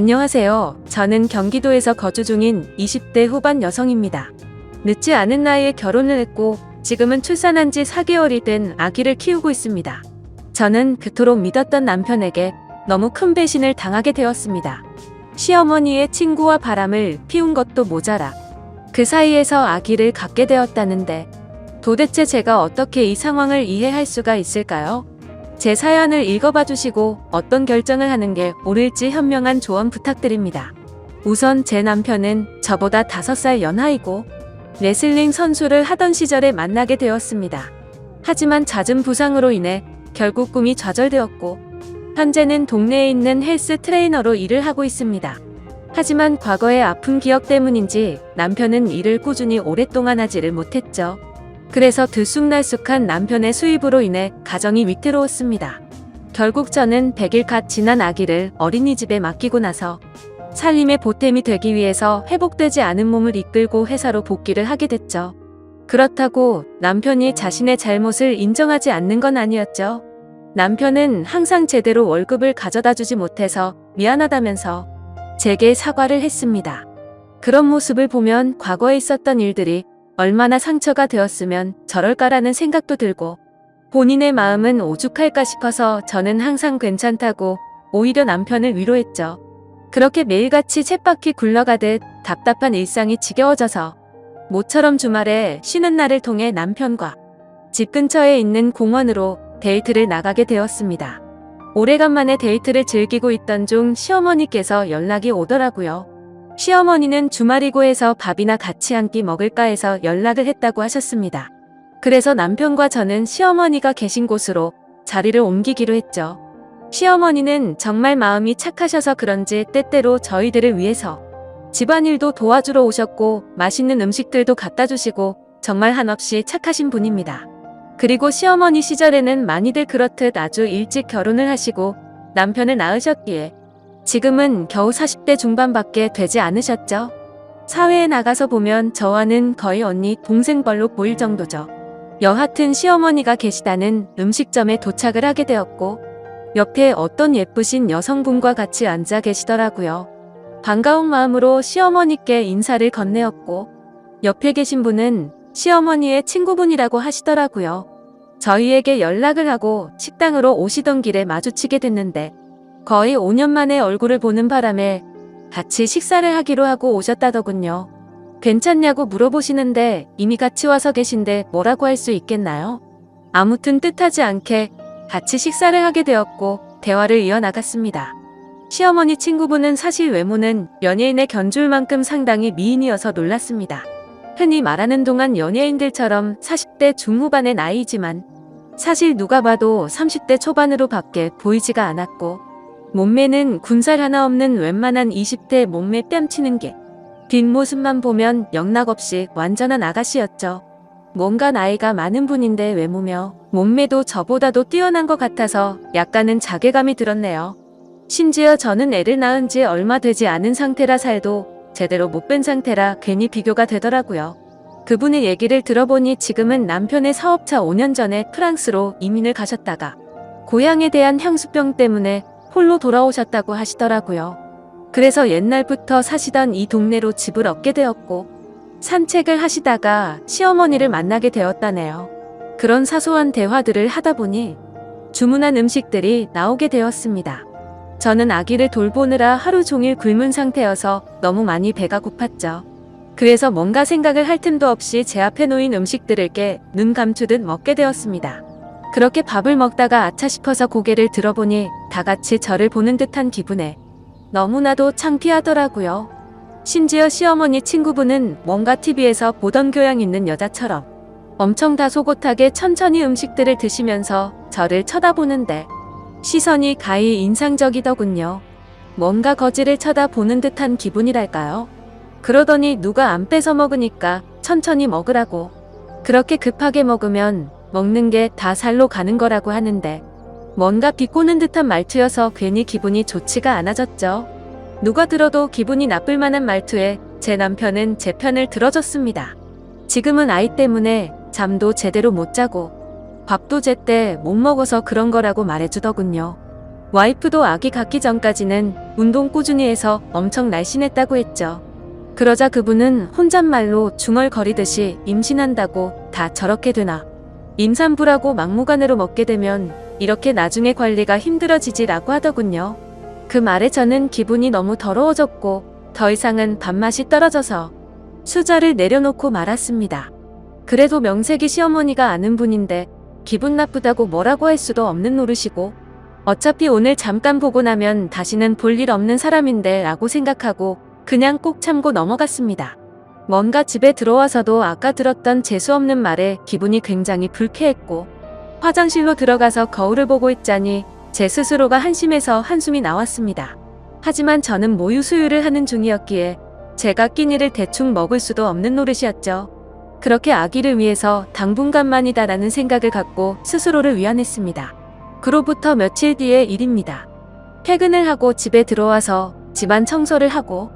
안녕하세요. 저는 경기도에서 거주 중인 20대 후반 여성입니다. 늦지 않은 나이에 결혼을 했고 지금은 출산한 지 4개월이 된 아기를 키우고 있습니다. 저는 그토록 믿었던 남편에게 너무 큰 배신을 당하게 되었습니다. 시어머니의 친구와 바람을 피운 것도 모자라 그 사이에서 아기를 갖게 되었다는데 도대체 제가 어떻게 이 상황을 이해할 수가 있을까요? 제 사연을 읽어봐 주시고 어떤 결정을 하는 게 옳을지 현명한 조언 부탁드립니다. 우선 제 남편은 저보다 5살 연하이고 레슬링 선수를 하던 시절에 만나게 되었습니다. 하지만 잦은 부상으로 인해 결국 꿈이 좌절되었고 현재는 동네에 있는 헬스 트레이너로 일을 하고 있습니다. 하지만 과거의 아픈 기억 때문인지 남편은 일을 꾸준히 오랫동안 하지를 못했죠. 그래서 들쑥날쑥한 남편의 수입으로 인해 가정이 위태로웠습니다. 결국 저는 100일 갓 지난 아기를 어린이집에 맡기고 나서 살림의 보탬이 되기 위해서 회복되지 않은 몸을 이끌고 회사로 복귀를 하게 됐죠. 그렇다고 남편이 자신의 잘못을 인정하지 않는 건 아니었죠. 남편은 항상 제대로 월급을 가져다 주지 못해서 미안하다면서 제게 사과를 했습니다. 그런 모습을 보면 과거에 있었던 일들이 얼마나 상처가 되었으면 저럴까라는 생각도 들고 본인의 마음은 오죽할까 싶어서 저는 항상 괜찮다고 오히려 남편을 위로했죠. 그렇게 매일같이 쳇바퀴 굴러가듯 답답한 일상이 지겨워져서 모처럼 주말에 쉬는 날을 통해 남편과 집 근처에 있는 공원으로 데이트를 나가게 되었습니다. 오래간만에 데이트를 즐기고 있던 중 시어머니께서 연락이 오더라고요. 시어머니는 주말이고 해서 밥이나 같이 한 끼 먹을까 해서 연락을 했다고 하셨습니다. 그래서 남편과 저는 시어머니가 계신 곳으로 자리를 옮기기로 했죠. 시어머니는 정말 마음이 착하셔서 그런지 때때로 저희들을 위해서 집안일도 도와주러 오셨고 맛있는 음식들도 갖다 주시고 정말 한없이 착하신 분입니다. 그리고 시어머니 시절에는 많이들 그렇듯 아주 일찍 결혼을 하시고 남편을 낳으셨기에 지금은 겨우 40대 중반밖에 되지 않으셨죠. 사회에 나가서 보면 저와는 거의 언니, 동생벌로 보일 정도죠. 여하튼 시어머니가 계시다는 음식점에 도착을 하게 되었고 옆에 어떤 예쁘신 여성분과 같이 앉아 계시더라고요. 반가운 마음으로 시어머니께 인사를 건네었고 옆에 계신 분은 시어머니의 친구분이라고 하시더라고요. 저희에게 연락을 하고 식당으로 오시던 길에 마주치게 됐는데 거의 5년 만에 얼굴을 보는 바람에 같이 식사를 하기로 하고 오셨다더군요. 괜찮냐고 물어보시는데 이미 같이 와서 계신데 뭐라고 할 수 있겠나요? 아무튼 뜻하지 않게 같이 식사를 하게 되었고 대화를 이어나갔습니다. 시어머니 친구분은 사실 외모는 연예인의 견줄 만큼 상당히 미인이어서 놀랐습니다. 흔히 말하는 동안 연예인들처럼 40대 중후반의 나이지만 사실 누가 봐도 30대 초반으로 밖에 보이지가 않았고 몸매는 군살 하나 없는 웬만한 20대 몸매 뺨치는 게 뒷모습만 보면 영락없이 완전한 아가씨였죠. 뭔가 나이가 많은 분인데 외모며 몸매도 저보다도 뛰어난 것 같아서 약간은 자괴감이 들었네요. 심지어 저는 애를 낳은 지 얼마 되지 않은 상태라 살도 제대로 못 뺀 상태라 괜히 비교가 되더라고요. 그분의 얘기를 들어보니 지금은 남편의 사업차 5년 전에 프랑스로 이민을 가셨다가 고향에 대한 향수병 때문에 홀로 돌아오셨다고 하시더라고요. 그래서 옛날부터 사시던 이 동네로 집을 얻게 되었고 산책을 하시다가 시어머니를 만나게 되었다네요. 그런 사소한 대화들을 하다 보니 주문한 음식들이 나오게 되었습니다. 저는 아기를 돌보느라 하루 종일 굶은 상태여서 너무 많이 배가 고팠죠. 그래서 뭔가 생각을 할 틈도 없이 제 앞에 놓인 음식들을 깨 눈 감추듯 먹게 되었습니다. 그렇게 밥을 먹다가 아차 싶어서 고개를 들어보니 다 같이 저를 보는 듯한 기분에 너무나도 창피하더라고요. 심지어 시어머니 친구분은 뭔가 TV에서 보던 교양 있는 여자처럼 엄청 다소곳하게 천천히 음식들을 드시면서 저를 쳐다보는데 시선이 가히 인상적이더군요. 뭔가 거지를 쳐다보는 듯한 기분이랄까요? 그러더니 누가 안 뺏어 먹으니까 천천히 먹으라고. 그렇게 급하게 먹으면 먹는 게 다 살로 가는 거라고 하는데 뭔가 비꼬는 듯한 말투여서 괜히 기분이 좋지가 않아졌죠. 누가 들어도 기분이 나쁠 만한 말투에 제 남편은 제 편을 들어줬습니다. 지금은 아이 때문에 잠도 제대로 못 자고 밥도 제때 못 먹어서 그런 거라고 말해주더군요. 와이프도 아기 갖기 전까지는 운동 꾸준히 해서 엄청 날씬했다고 했죠. 그러자 그분은 혼잣말로 중얼거리듯이 임신한다고 다 저렇게 되나. 임산부라고 막무가내로 먹게 되면 이렇게 나중에 관리가 힘들어지지라고 하더군요. 그 말에 저는 기분이 너무 더러워졌고 더 이상은 밥맛이 떨어져서 수저를 내려놓고 말았습니다. 그래도 명색이 시어머니가 아는 분인데 기분 나쁘다고 뭐라고 할 수도 없는 노릇이고 어차피 오늘 잠깐 보고 나면 다시는 볼 일 없는 사람인데 라고 생각하고 그냥 꼭 참고 넘어갔습니다. 뭔가 집에 들어와서도 아까 들었던 재수없는 말에 기분이 굉장히 불쾌했고 화장실로 들어가서 거울을 보고 있자니 제 스스로가 한심해서 한숨이 나왔습니다. 하지만 저는 모유 수유를 하는 중이었기에 제가 끼니를 대충 먹을 수도 없는 노릇이었죠. 그렇게 아기를 위해서 당분간만이다라는 생각을 갖고 스스로를 위안했습니다. 그로부터 며칠 뒤의 일입니다. 퇴근을 하고 집에 들어와서 집안 청소를 하고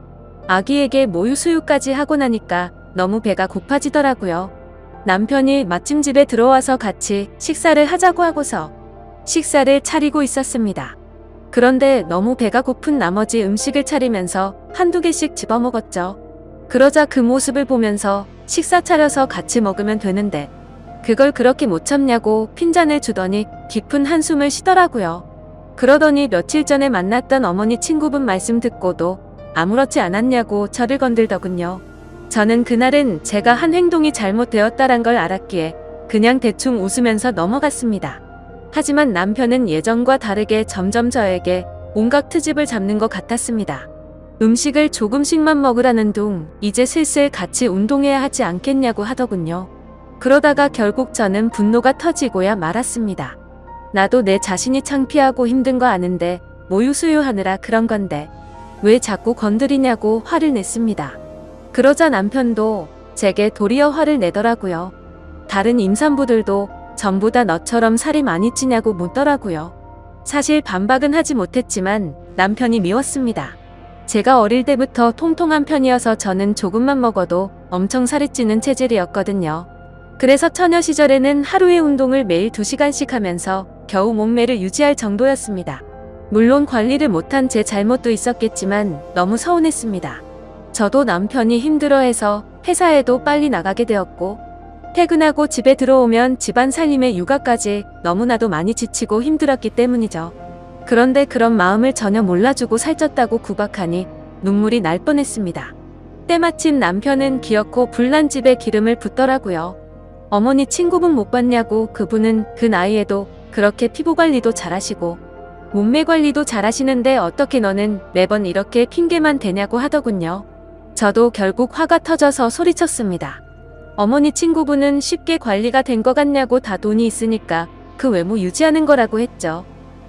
아기에게 모유 수유까지 하고 나니까 너무 배가 고파지더라고요. 남편이 마침 집에 들어와서 같이 식사를 하자고 하고서 식사를 차리고 있었습니다. 그런데 너무 배가 고픈 나머지 음식을 차리면서 한두 개씩 집어먹었죠. 그러자 그 모습을 보면서 식사 차려서 같이 먹으면 되는데 그걸 그렇게 못 참냐고 핀잔을 주더니 깊은 한숨을 쉬더라고요. 그러더니 며칠 전에 만났던 어머니 친구분 말씀 듣고도 아무렇지 않았냐고 저를 건들더군요. 저는 그날은 제가 한 행동이 잘못되었다란 걸 알았기에 그냥 대충 웃으면서 넘어갔습니다. 하지만 남편은 예전과 다르게 점점 저에게 온갖 트집을 잡는 것 같았습니다. 음식을 조금씩만 먹으라는 둥 이제 슬슬 같이 운동해야 하지 않겠냐고 하더군요. 그러다가 결국 저는 분노가 터지고야 말았습니다. 나도 내 자신이 창피하고 힘든 거 아는데 모유 수유하느라 그런 건데 왜 자꾸 건드리냐고 화를 냈습니다. 그러자 남편도 제게 도리어 화를 내더라고요. 다른 임산부들도 전부 다 너처럼 살이 많이 찌냐고 묻더라고요. 사실 반박은 하지 못했지만 남편이 미웠습니다. 제가 어릴 때부터 통통한 편이어서 저는 조금만 먹어도 엄청 살이 찌는 체질이었거든요. 그래서 처녀 시절에는 하루에 운동을 매일 2시간씩 하면서 겨우 몸매를 유지할 정도였습니다. 물론 관리를 못한 제 잘못도 있었겠지만 너무 서운했습니다. 저도 남편이 힘들어해서 회사에도 빨리 나가게 되었고 퇴근하고 집에 들어오면 집안 살림에 육아까지 너무나도 많이 지치고 힘들었기 때문이죠. 그런데 그런 마음을 전혀 몰라주고 살쪘다고 구박하니 눈물이 날 뻔했습니다. 때마침 남편은 기어코 불난 집에 기름을 붓더라고요. 어머니 친구분 못 봤냐고 그분은 그 나이에도 그렇게 피부 관리도 잘하시고 몸매 관리도 잘하시는데 어떻게 너는 매번 이렇게 핑계만 대냐고 하더군요. 저도 결국 화가 터져서 소리쳤습니다. 어머니 친구분은 쉽게 관리가 된 것 같냐고 다 돈이 있으니까 그 외모 유지하는 거라고 했죠.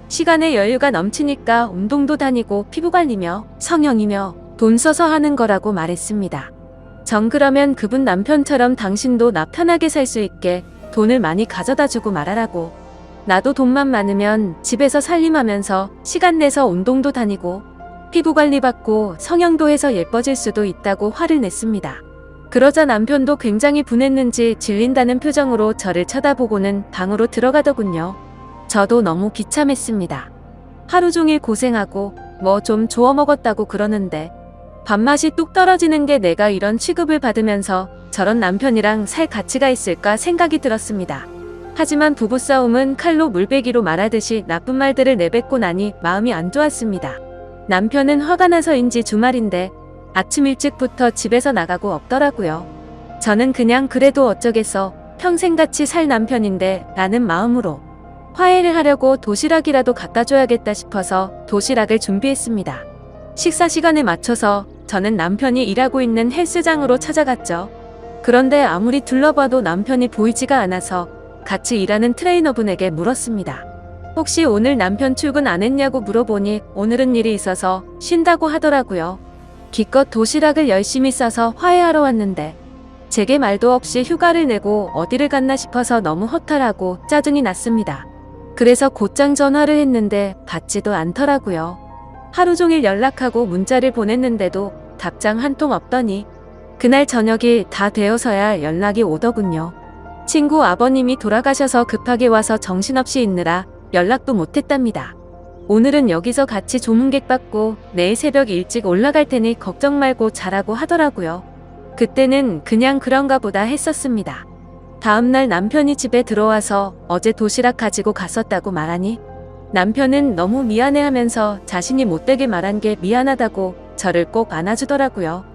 시간에 여유가 넘치니까 운동도 다니고 피부 관리며 성형이며 돈 써서 하는 거라고 말했습니다. 전 그러면 그분 남편처럼 당신도 나 편하게 살 수 있게 돈을 많이 가져다 주고 말하라고. 나도 돈만 많으면 집에서 살림하면서 시간 내서 운동도 다니고 피부 관리 받고 성형도 해서 예뻐질 수도 있다고 화를 냈습니다. 그러자 남편도 굉장히 분했는지 질린다는 표정으로 저를 쳐다보고는 방으로 들어가더군요. 저도 너무 비참했습니다. 하루 종일 고생하고 뭐 좀 주워 먹었다고 그러는데 밥맛이 뚝 떨어지는 게 내가 이런 취급을 받으면서 저런 남편이랑 살 가치가 있을까 생각이 들었습니다. 하지만 부부싸움은 칼로 물베기로 말하듯이 나쁜 말들을 내뱉고 나니 마음이 안 좋았습니다. 남편은 화가 나서인지 주말인데 아침 일찍부터 집에서 나가고 없더라고요. 저는 그냥 그래도 어쩌겠어 평생같이 살 남편인데 라는 마음으로 화해를 하려고 도시락이라도 갖다 줘야겠다 싶어서 도시락을 준비했습니다. 식사 시간에 맞춰서 저는 남편이 일하고 있는 헬스장으로 찾아갔죠. 그런데 아무리 둘러봐도 남편이 보이지가 않아서 같이 일하는 트레이너분에게 물었습니다. 혹시 오늘 남편 출근 안 했냐고 물어보니 오늘은 일이 있어서 쉰다고 하더라고요. 기껏 도시락을 열심히 싸서 화해하러 왔는데 제게 말도 없이 휴가를 내고 어디를 갔나 싶어서 너무 허탈하고 짜증이 났습니다. 그래서 곧장 전화를 했는데 받지도 않더라고요. 하루 종일 연락하고 문자를 보냈는데도 답장 한 통 없더니 그날 저녁이 다 되어서야 연락이 오더군요. 친구 아버님이 돌아가셔서 급하게 와서 정신없이 있느라 연락도 못했답니다. 오늘은 여기서 같이 조문객 받고 내일 새벽 일찍 올라갈 테니 걱정 말고 자라고 하더라고요. 그때는 그냥 그런가 보다 했었습니다. 다음날 남편이 집에 들어와서 어제 도시락 가지고 갔었다고 말하니 남편은 너무 미안해하면서 자신이 못되게 말한 게 미안하다고 저를 꼭 안아주더라고요.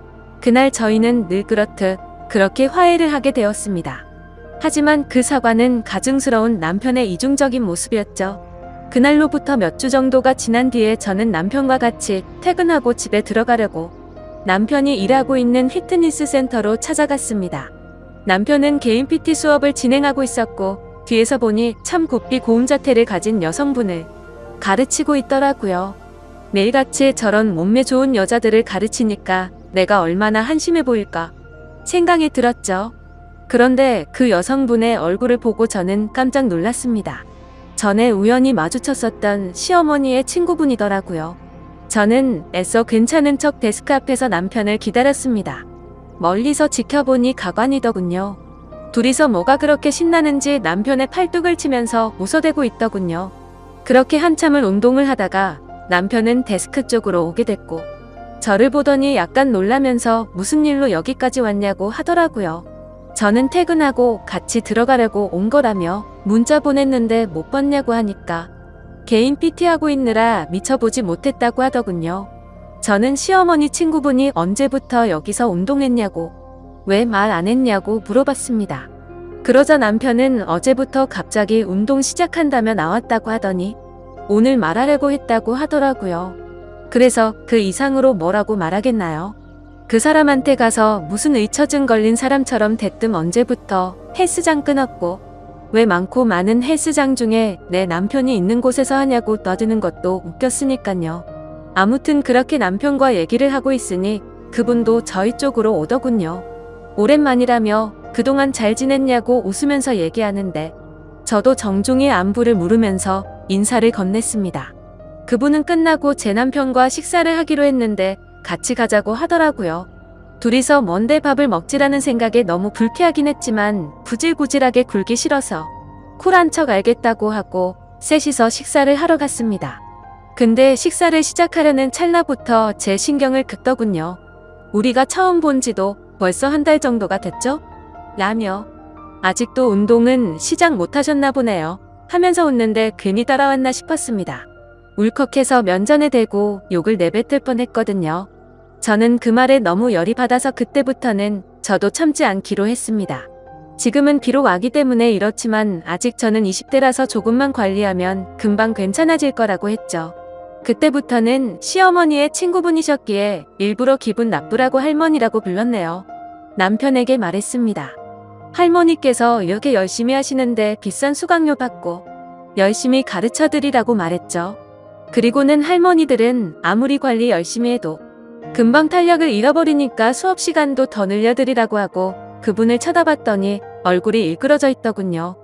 그날 저희는 늘 그렇듯 그렇게 화해를 하게 되었습니다. 하지만 그 사과는 가증스러운 남편의 이중적인 모습이었죠. 그날로부터 몇 주 정도가 지난 뒤에 저는 남편과 같이 퇴근하고 집에 들어가려고 남편이 일하고 있는 피트니스 센터로 찾아갔습니다. 남편은 개인 PT 수업을 진행하고 있었고 뒤에서 보니 참 곱비 고운 자태를 가진 여성분을 가르치고 있더라고요. 매일같이 저런 몸매 좋은 여자들을 가르치니까 내가 얼마나 한심해 보일까 생각이 들었죠. 그런데 그 여성분의 얼굴을 보고 저는 깜짝 놀랐습니다. 전에 우연히 마주쳤었던 시어머니의 친구분이더라고요. 저는 애써 괜찮은 척 데스크 앞에서 남편을 기다렸습니다. 멀리서 지켜보니 가관이더군요. 둘이서 뭐가 그렇게 신나는지 남편의 팔뚝을 치면서 웃어대고 있더군요. 그렇게 한참을 운동을 하다가 남편은 데스크 쪽으로 오게 됐고 저를 보더니 약간 놀라면서 무슨 일로 여기까지 왔냐고 하더라고요. 저는 퇴근하고 같이 들어가려고 온 거라며 문자 보냈는데 못 봤냐고 하니까 개인 PT하고 있느라 미쳐보지 못했다고 하더군요. 저는 시어머니 친구분이 언제부터 여기서 운동했냐고 왜 말 안 했냐고 물어봤습니다. 그러자 남편은 어제부터 갑자기 운동 시작한다며 나왔다고 하더니 오늘 말하려고 했다고 하더라고요. 그래서 그 이상으로 뭐라고 말하겠나요? 그 사람한테 가서 무슨 의처증 걸린 사람처럼 대뜸 언제부터 헬스장 끊었고 왜 많고 많은 헬스장 중에 내 남편이 있는 곳에서 하냐고 떠드는 것도 웃겼으니깐요. 아무튼 그렇게 남편과 얘기를 하고 있으니 그분도 저희 쪽으로 오더군요. 오랜만이라며 그동안 잘 지냈냐고 웃으면서 얘기하는데 저도 정중히 안부를 물으면서 인사를 건넸습니다. 그분은 끝나고 제 남편과 식사를 하기로 했는데 같이 가자고 하더라고요. 둘이서 뭔데 밥을 먹지라는 생각에 너무 불쾌하긴 했지만 구질구질하게 굴기 싫어서 쿨한 척 알겠다고 하고 셋이서 식사를 하러 갔습니다. 근데 식사를 시작하려는 찰나부터 제 신경을 긋더군요. 우리가 처음 본 지도 벌써 한 달 정도가 됐죠? 라며 아직도 운동은 시작 못하셨나 보네요 하면서 웃는데 괜히 따라왔나 싶었습니다. 울컥해서 면전에 대고 욕을 내뱉을 뻔했거든요. 저는 그 말에 너무 열이 받아서 그때부터는 저도 참지 않기로 했습니다. 지금은 비록 아기 때문에 이렇지만 아직 저는 20대라서 조금만 관리하면 금방 괜찮아질 거라고 했죠. 그때부터는 시어머니의 친구분이셨기에 일부러 기분 나쁘라고 할머니라고 불렀네요. 남편에게 말했습니다. 할머니께서 이렇게 열심히 하시는데 비싼 수강료 받고 열심히 가르쳐드리라고 말했죠. 그리고는 할머니들은 아무리 관리 열심히 해도 금방 탄력을 잃어버리니까 수업 시간도 더 늘려드리라고 하고 그분을 쳐다봤더니 얼굴이 일그러져 있더군요.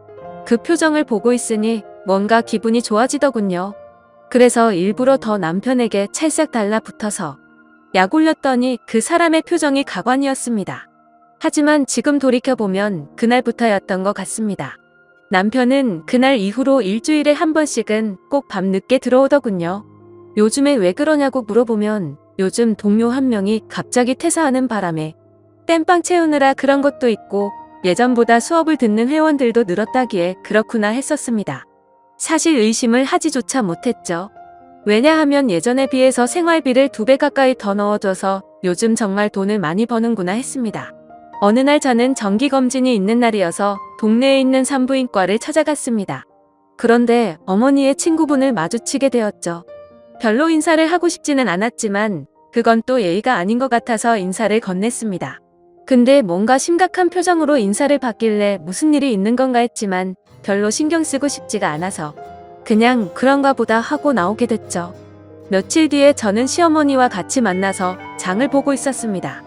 그 표정을 보고 있으니 뭔가 기분이 좋아지더군요. 그래서 일부러 더 남편에게 찰싹 달라붙어서 약 올렸더니 그 사람의 표정이 가관이었습니다. 하지만 지금 돌이켜보면 그날부터였던 것 같습니다. 남편은 그날 이후로 일주일에 한 번씩은 꼭 밤늦게 들어오더군요. 요즘에 왜 그러냐고 물어보면 요즘 동료 한 명이 갑자기 퇴사하는 바람에 땜빵 채우느라 그런 것도 있고 예전보다 수업을 듣는 회원들도 늘었다기에 그렇구나 했었습니다. 사실 의심을 하지조차 못했죠. 왜냐하면 예전에 비해서 생활비를 2배 가까이 더 넣어줘서 요즘 정말 돈을 많이 버는구나 했습니다. 어느 날 저는 정기검진이 있는 날이어서 동네에 있는 산부인과를 찾아갔습니다. 그런데 어머니의 친구분을 마주치게 되었죠. 별로 인사를 하고 싶지는 않았지만 그건 또 예의가 아닌 것 같아서 인사를 건넸습니다. 근데 뭔가 심각한 표정으로 인사를 받길래 무슨 일이 있는 건가 했지만 별로 신경 쓰고 싶지가 않아서 그냥 그런가 보다 하고 나오게 됐죠. 며칠 뒤에 저는 시어머니와 같이 만나서 장을 보고 있었습니다.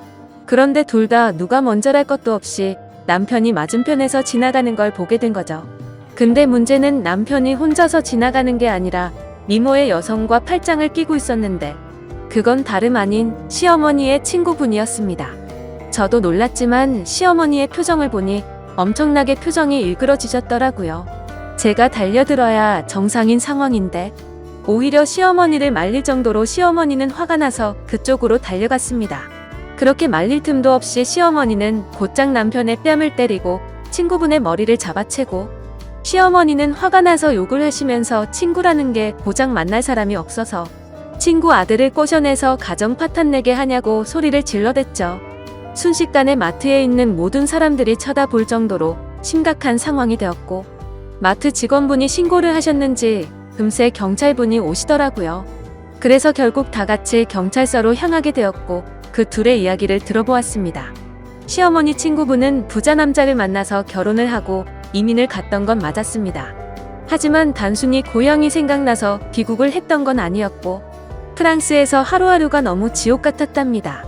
그런데 둘 다 누가 먼저랄 것도 없이 남편이 맞은편에서 지나가는 걸 보게 된 거죠. 근데 문제는 남편이 혼자서 지나가는 게 아니라 미모의 여성과 팔짱을 끼고 있었는데 그건 다름 아닌 시어머니의 친구분이었습니다. 저도 놀랐지만 시어머니의 표정을 보니 엄청나게 표정이 일그러지셨더라고요. 제가 달려들어야 정상인 상황인데 오히려 시어머니를 말릴 정도로 시어머니는 화가 나서 그쪽으로 달려갔습니다. 그렇게 말릴 틈도 없이 시어머니는 곧장 남편의 뺨을 때리고 친구분의 머리를 잡아채고, 시어머니는 화가 나서 욕을 하시면서 친구라는 게 고작 만날 사람이 없어서 친구 아들을 꼬셔내서 가정 파탄내게 하냐고 소리를 질러댔죠. 순식간에 마트에 있는 모든 사람들이 쳐다볼 정도로 심각한 상황이 되었고, 마트 직원분이 신고를 하셨는지 금세 경찰분이 오시더라고요. 그래서 결국 다 같이 경찰서로 향하게 되었고, 그 둘의 이야기를 들어보았습니다. 시어머니 친구분은 부자 남자를 만나서 결혼을 하고 이민을 갔던 건 맞았습니다. 하지만 단순히 고향이 생각나서 귀국을 했던 건 아니었고, 프랑스에서 하루하루가 너무 지옥 같았답니다.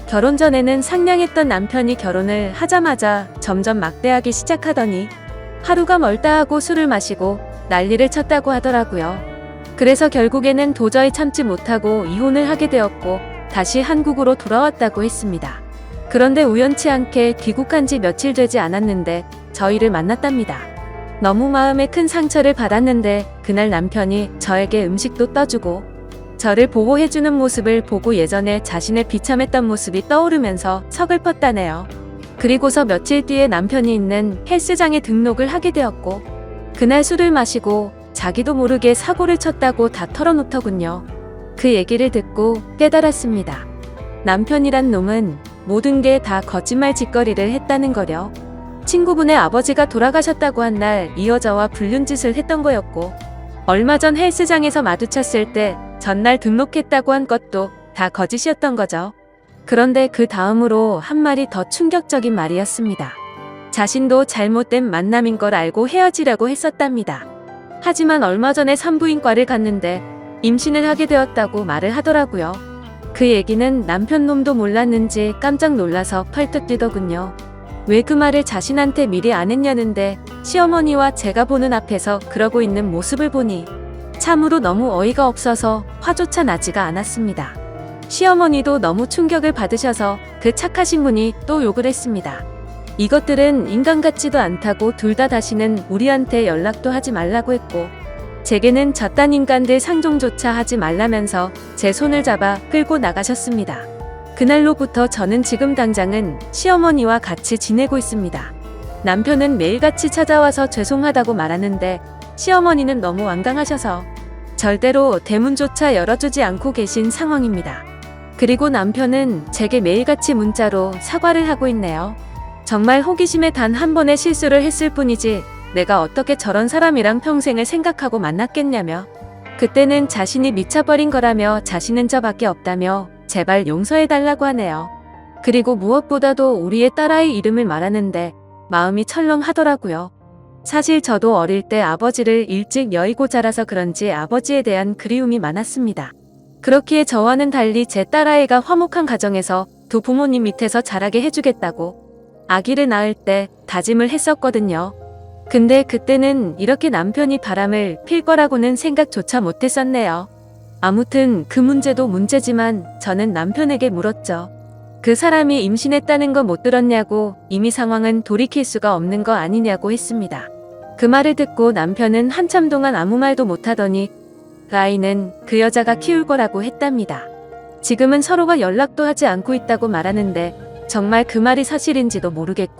결혼 전에는 상냥했던 남편이 결혼을 하자마자 점점 막대하기 시작하더니 하루가 멀다 하고 술을 마시고 난리를 쳤다고 하더라고요. 그래서 결국에는 도저히 참지 못하고 이혼을 하게 되었고 다시 한국으로 돌아왔다고 했습니다. 그런데 우연치 않게 귀국한 지 며칠 되지 않았는데 저희를 만났답니다. 너무 마음에 큰 상처를 받았는데 그날 남편이 저에게 음식도 떠주고 저를 보호해주는 모습을 보고 예전에 자신의 비참했던 모습이 떠오르면서 서글펐다네요. 그리고서 며칠 뒤에 남편이 있는 헬스장에 등록을 하게 되었고, 그날 술을 마시고 자기도 모르게 사고를 쳤다고 다 털어놓더군요. 그 얘기를 듣고 깨달았습니다. 남편이란 놈은 모든 게 다 거짓말 짓거리를 했다는 거려. 친구분의 아버지가 돌아가셨다고 한 날 이 여자와 불륜짓을 했던 거였고, 얼마 전 헬스장에서 마주쳤을 때 전날 등록했다고 한 것도 다 거짓이었던 거죠. 그런데 그 다음으로 한 말이 더 충격적인 말이었습니다. 자신도 잘못된 만남인 걸 알고 헤어지려고 했었답니다. 하지만 얼마 전에 산부인과를 갔는데 임신을 하게 되었다고 말을 하더라고요. 그 얘기는 남편 놈도 몰랐는지 깜짝 놀라서 펄떡 뛰더군요. 왜 그 말을 자신한테 미리 안 했냐는데 시어머니와 제가 보는 앞에서 그러고 있는 모습을 보니 참으로 너무 어이가 없어서 화조차 나지가 않았습니다. 시어머니도 너무 충격을 받으셔서 그 착하신 분이 또 욕을 했습니다. 이것들은 인간 같지도 않다고 둘 다 다시는 우리한테 연락도 하지 말라고 했고, 제게는 저딴 인간들 상종조차 하지 말라면서 제 손을 잡아 끌고 나가셨습니다. 그날로부터 저는 지금 당장은 시어머니와 같이 지내고 있습니다. 남편은 매일같이 찾아와서 죄송하다고 말하는데 시어머니는 너무 완강하셔서 절대로 대문조차 열어주지 않고 계신 상황입니다. 그리고 남편은 제게 매일같이 문자로 사과를 하고 있네요. 정말 호기심에 단 한 번의 실수를 했을 뿐이지 내가 어떻게 저런 사람이랑 평생을 생각하고 만났겠냐며, 그때는 자신이 미쳐버린 거라며 자신은 저밖에 없다며 제발 용서해달라고 하네요. 그리고 무엇보다도 우리의 딸아이 이름을 말하는데 마음이 철렁하더라고요. 사실 저도 어릴 때 아버지를 일찍 여의고 자라서 그런지 아버지에 대한 그리움이 많았습니다. 그렇기에 저와는 달리 제 딸아이가 화목한 가정에서 두 부모님 밑에서 자라게 해주겠다고 아기를 낳을 때 다짐을 했었거든요. 근데 그때는 이렇게 남편이 바람을 필 거라고는 생각조차 못했었네요. 아무튼 그 문제도 문제지만 저는 남편에게 물었죠. 그 사람이 임신했다는 거 못 들었냐고, 이미 상황은 돌이킬 수가 없는 거 아니냐고 했습니다. 그 말을 듣고 남편은 한참 동안 아무 말도 못하더니 그 아이는 그 여자가 키울 거라고 했답니다. 지금은 서로가 연락도 하지 않고 있다고 말하는데 정말 그 말이 사실인지도 모르겠고